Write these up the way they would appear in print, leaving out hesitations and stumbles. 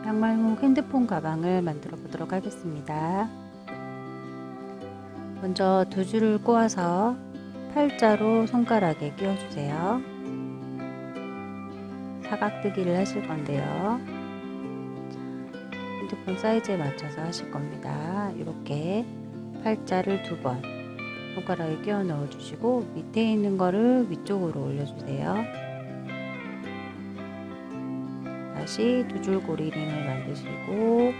양말목 핸드폰 가방을 만들어 보도록 하겠습니다. 먼저 두 줄을 꼬아서 팔자로 손가락에 끼워주세요. 사각뜨기를 하실 건데요. 핸드폰 사이즈에 맞춰서 하실 겁니다. 이렇게 팔자를 2번 손가락에 끼워 넣어 주시고 밑에 있는 거를 위쪽으로 올려주세요. 다시 두 줄 고리링을 만드시고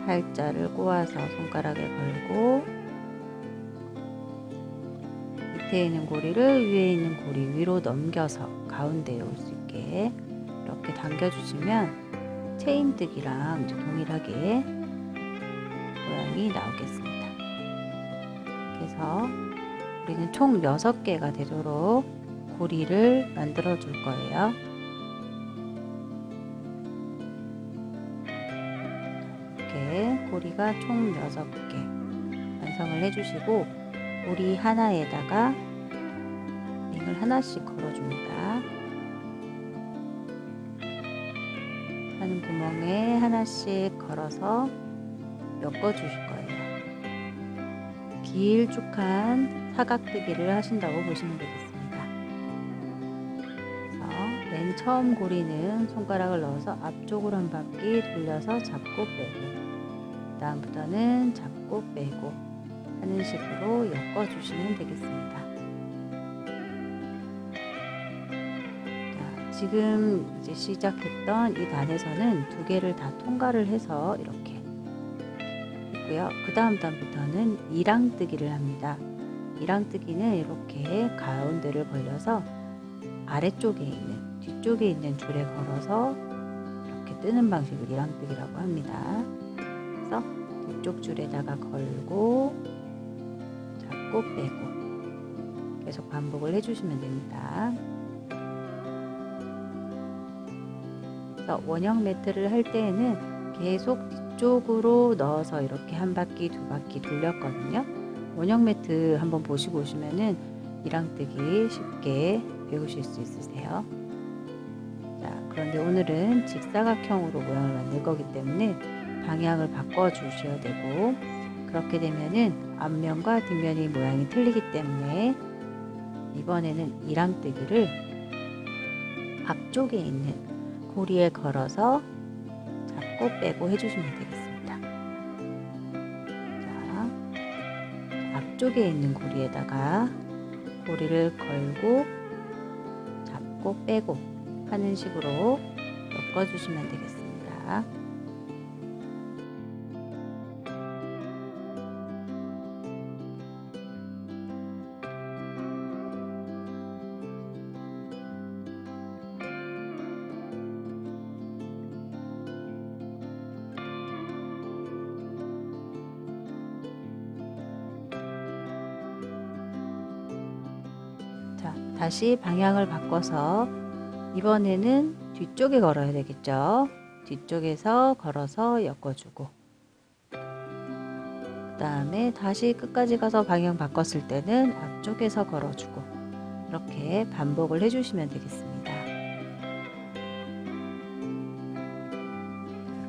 팔자를 꼬아서 손가락에 걸고 밑에 있는 고리를 위에 있는 고리 위로 넘겨서 가운데에 올 수 있게 이렇게 당겨주시면 체인뜨기랑 동일하게 모양이 나오겠습니다. 그래서 우리는 총 6개가 되도록 고리를 만들어 줄 거예요. 이렇게 고리가 총 6개 완성을 해주시고 고리 하나에다가 링을 하나씩 걸어줍니다. 하는 구멍에 하나씩 걸어서 엮어 주실 거예요. 길쭉한 사각뜨기를 하신다고 보시면 되겠습니다. 그래서 맨 처음 고리는 손가락을 넣어서 앞쪽으로 한 바퀴 돌려서 잡고 빼고, 다음부터는 잡고 빼고 하는 식으로 엮어 주시면 되겠습니다. 자, 지금 이제 시작했던 이 단에서는 2개를 다 통과를 해서 이렇게 그 다음 단부터는 이랑뜨기를 합니다. 이랑뜨기는 이렇게 가운데를 벌려서 아래쪽에 있는 뒤쪽에 있는 줄에 걸어서 이렇게 뜨는 방식을 이랑뜨기라고 합니다. 그래서 뒤쪽 줄에다가 걸고 잡고 빼고 계속 반복을 해주시면 됩니다. 그래서 원형 매트를 할 때에는 계속 뒤쪽으로 넣어서 이렇게 한 바퀴 2바퀴 돌렸거든요. 원형 매트 한번 보시고 오시면은 이랑뜨기 쉽게 배우실 수 있으세요. 자, 그런데 오늘은 직사각형으로 모양을 만들 거기 때문에 방향을 바꿔 주셔야 되고, 그렇게 되면은 앞면과 뒷면이 모양이 틀리기 때문에 이번에는 이랑뜨기를 앞쪽에 있는 고리에 걸어서 잡고 빼고 해주시면 되겠습니다. 자, 앞쪽에 있는 고리에다가 고리를 걸고 잡고 빼고 하는 식으로 엮어주시면 되겠습니다. 자, 다시 방향을 바꿔서 이번에는 뒤쪽에 걸어야 되겠죠. 뒤쪽에서 걸어서 엮어주고, 그 다음에 다시 끝까지 가서 방향 바꿨을 때는 앞쪽에서 걸어주고, 이렇게 반복을 해주시면 되겠습니다.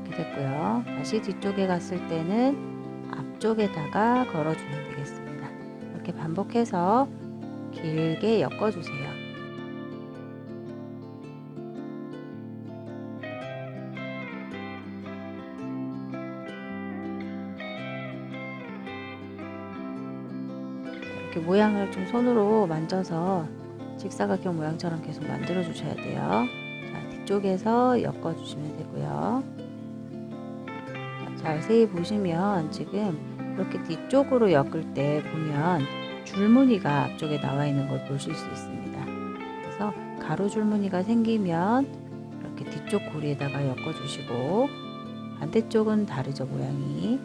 이렇게 됐고요. 다시 뒤쪽에 갔을 때는 앞쪽에다가 걸어주면 되겠습니다. 이렇게 반복해서 길게 엮어주세요. 이렇게 모양을 좀 손으로 만져서 직사각형 모양처럼 계속 만들어 주셔야 돼요. 자, 뒤쪽에서 엮어 주시면 되고요. 자, 자세히 보시면 지금 이렇게 뒤쪽으로 엮을 때 보면 줄무늬가 앞쪽에 나와 있는 걸 보실 수 있습니다. 그래서 가로 줄무늬가 생기면 이렇게 뒤쪽 고리에다가 엮어 주시고, 반대쪽은 다르죠, 모양이.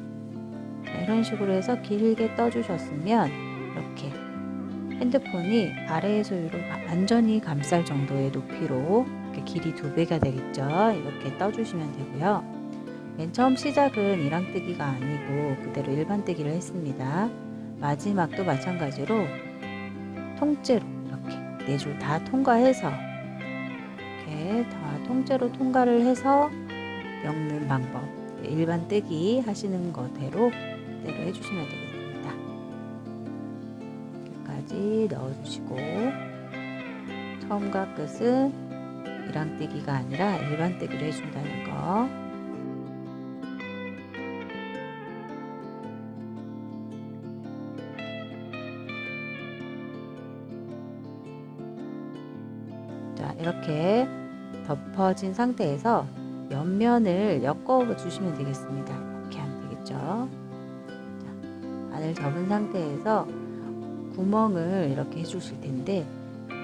자, 이런 식으로 해서 길게 떠 주셨으면 이렇게 핸드폰이 아래에서 위로 완전히 감쌀 정도의 높이로 이렇게 길이 2배가 되겠죠. 이렇게 떠 주시면 되고요. 맨 처음 시작은 이랑뜨기가 아니고 그대로 일반뜨기를 했습니다. 마지막도 마찬가지로 통째로 이렇게 4줄 다 통과해서 이렇게 다 통째로 통과를 해서 엮는 방법, 일반 뜨기 하시는 거대로 그대로 해주시면 되겠습니다. 끝까지 넣어주시고, 처음과 끝은 이랑뜨기가 아니라 일반 뜨기로 해준다는 거. 자, 이렇게 덮어진 상태에서 옆면을 엮어 주시면 되겠습니다. 이렇게 하면 되겠죠. 자, 바늘 접은 상태에서 구멍을 이렇게 해주실 텐데,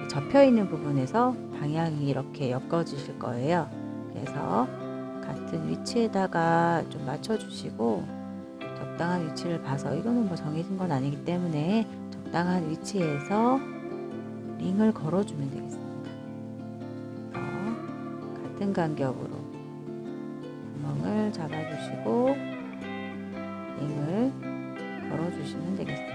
접혀 있는 부분에서 방향이 이렇게 엮어 주실 거예요. 그래서 같은 위치에다가 좀 맞춰 주시고, 적당한 위치를 봐서, 이거는 뭐 정해진 건 아니기 때문에 적당한 위치에서 링을 걸어 주면 되겠습니다. 같은 간격으로 구멍을 잡아주시고 링을 걸어주시면 되겠습니다.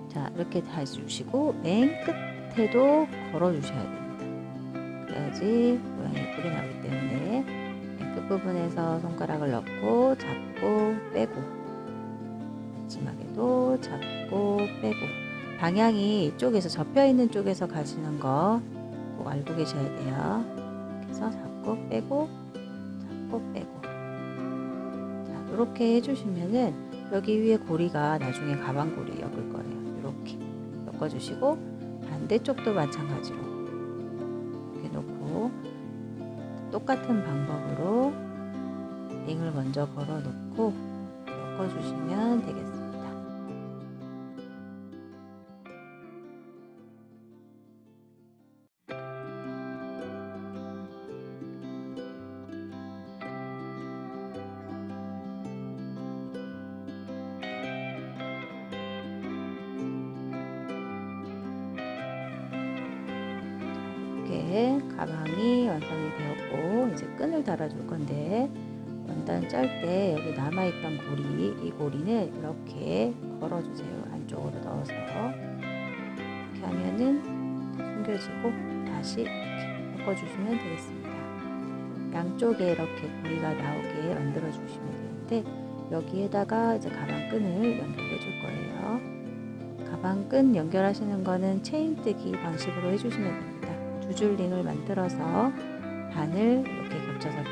자, 이렇게 다 해주시고 맨 끝에도 걸어주셔야 됩니다. 그래야지 모양이 예쁘게 나오기 때문에 맨 끝부분에서 손가락을 넣고 잡고 빼고, 마지막에도 잡고 빼고, 방향이 이쪽에서 접혀있는 쪽에서 가시는 거 꼭 알고 계셔야 돼요. 그래서 잡고 빼고 잡고 빼고. 자, 이렇게 해주시면은 여기 위에 고리가 나중에 가방 고리 엮을 거예요. 이렇게 엮어주시고, 반대쪽도 마찬가지로 이렇게 놓고 똑같은 방법으로 링을 먼저 걸어 놓고 엮어주시면 되겠습니다. 이렇게 가방이 완성이 되었고, 이제 끈을 달아줄 건데, 원단 짤 때 여기 남아있던 고리, 이 고리는 이렇게 걸어주세요. 안쪽으로 넣어서. 이렇게 하면은 숨겨지고 다시 이렇게 엮어주시면 되겠습니다. 양쪽에 이렇게 고리가 나오게 만들어 주시면 되는데, 여기에다가 이제 가방 끈을 연결해 줄 거예요. 가방 끈 연결하시는 거는 체인뜨기 방식으로 해주시면 됩니다. 두 줄 링을 만들어서 반을 이렇게 겹쳐서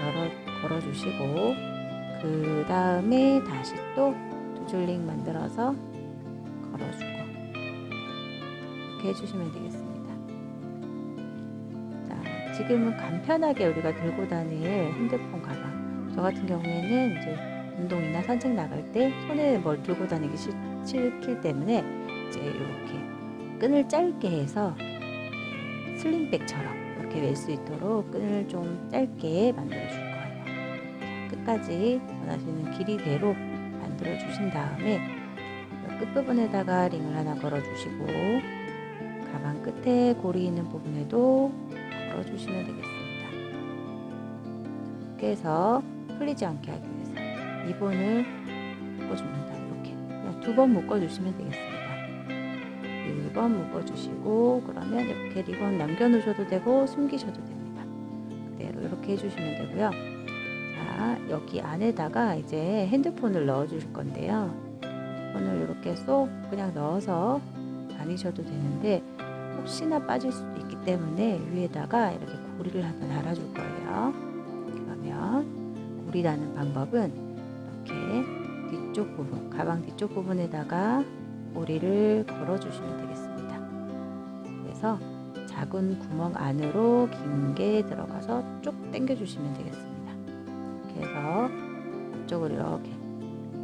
걸어주시고, 그 다음에 다시 또 두 줄 링 만들어서 걸어주고, 이렇게 해주시면 되겠습니다. 자, 지금은 간편하게 우리가 들고 다닐 핸드폰 가방, 저 같은 경우에는 이제 운동이나 산책 나갈 때 손에 뭘 들고 다니기 싫기 때문에 이제 이렇게 끈을 짧게 해서 슬링백처럼 이렇게 멜 수 있도록 끈을 좀 짧게 만들어 줄 거예요. 끝까지 원하시는 길이대로 만들어 주신 다음에 끝부분에다가 링을 하나 걸어 주시고, 가방 끝에 고리 있는 부분에도 걸어 주시면 되겠습니다. 이렇게 해서 풀리지 않게 하기 위해서 리본을 묶어줍니다. 이렇게 그냥 2번 묶어 주시면 되겠습니다. 1번 묶어주시고, 그러면 이렇게 리본 남겨 놓으셔도 되고 숨기셔도 됩니다. 그대로 이렇게 해주시면 되고요. 자, 여기 안에다가 이제 핸드폰을 넣어 주실 건데요. 핸드폰을 이렇게 쏙 그냥 넣어서 다니셔도 되는데, 혹시나 빠질 수도 있기 때문에 위에다가 이렇게 고리를 하나 달아줄 거예요. 그러면 고리 다는 방법은 이렇게 뒤쪽 부분, 가방 뒤쪽 부분에다가 고리를 걸어 주시면 되겠습니다. 그래서 작은 구멍 안으로 긴 게 들어가서 쭉 당겨 주시면 되겠습니다. 이렇게 해서 앞쪽으로 이렇게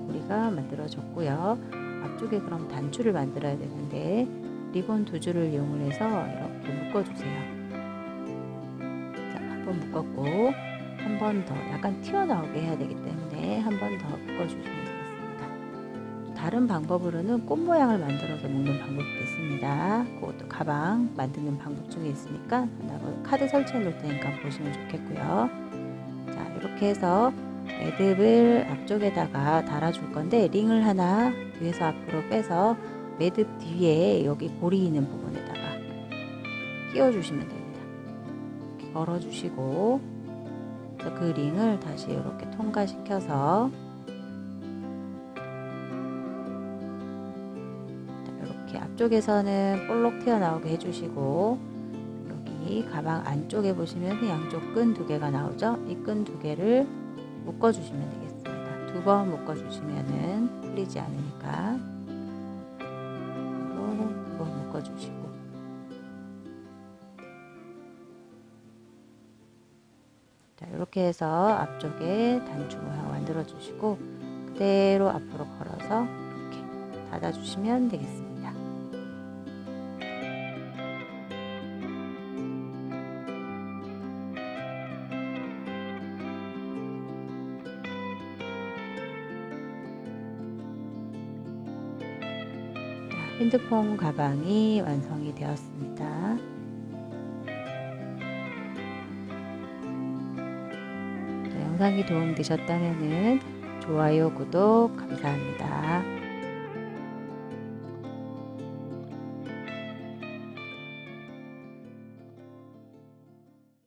고리가 만들어졌고요. 앞쪽에 그럼 단추를 만들어야 되는데, 리본 2줄을 이용을 해서 이렇게 묶어 주세요. 자, 한 번 묶었고, 한 번 더 약간 튀어나오게 해야 되기 때문에 한 번 더 묶어 주시면 되겠습니다. 다른 방법으로는 꽃 모양을 만들어서 묶는 방법도 있습니다. 그것도 가방 만드는 방법 중에 있으니까 카드 설치해 놓을 테니까 보시면 좋겠고요. 자, 이렇게 해서 매듭을 앞쪽에다가 달아줄 건데, 링을 하나 뒤에서 앞으로 빼서 매듭 뒤에 여기 고리 있는 부분에다가 끼워주시면 됩니다. 이렇게 걸어주시고 그 링을 다시 이렇게 통과시켜서 이렇게 앞쪽에서는 볼록 튀어나오게 해주시고 여기 가방 안쪽에 보시면 양쪽 끈 2개가 나오죠? 이 끈 2개를 묶어주시면 되겠습니다. 2번 묶어주시면은 풀리지 않으니까 2번 묶어주시고 자, 이렇게 해서 앞쪽에 단추 모양 만들어 주시고 그대로 앞으로 걸어서 이렇게 닫아 주시면 되겠습니다. 핸드폰 가방이 완성이 되었습니다. 영상이 도움되셨다면 좋아요, 구독 감사합니다.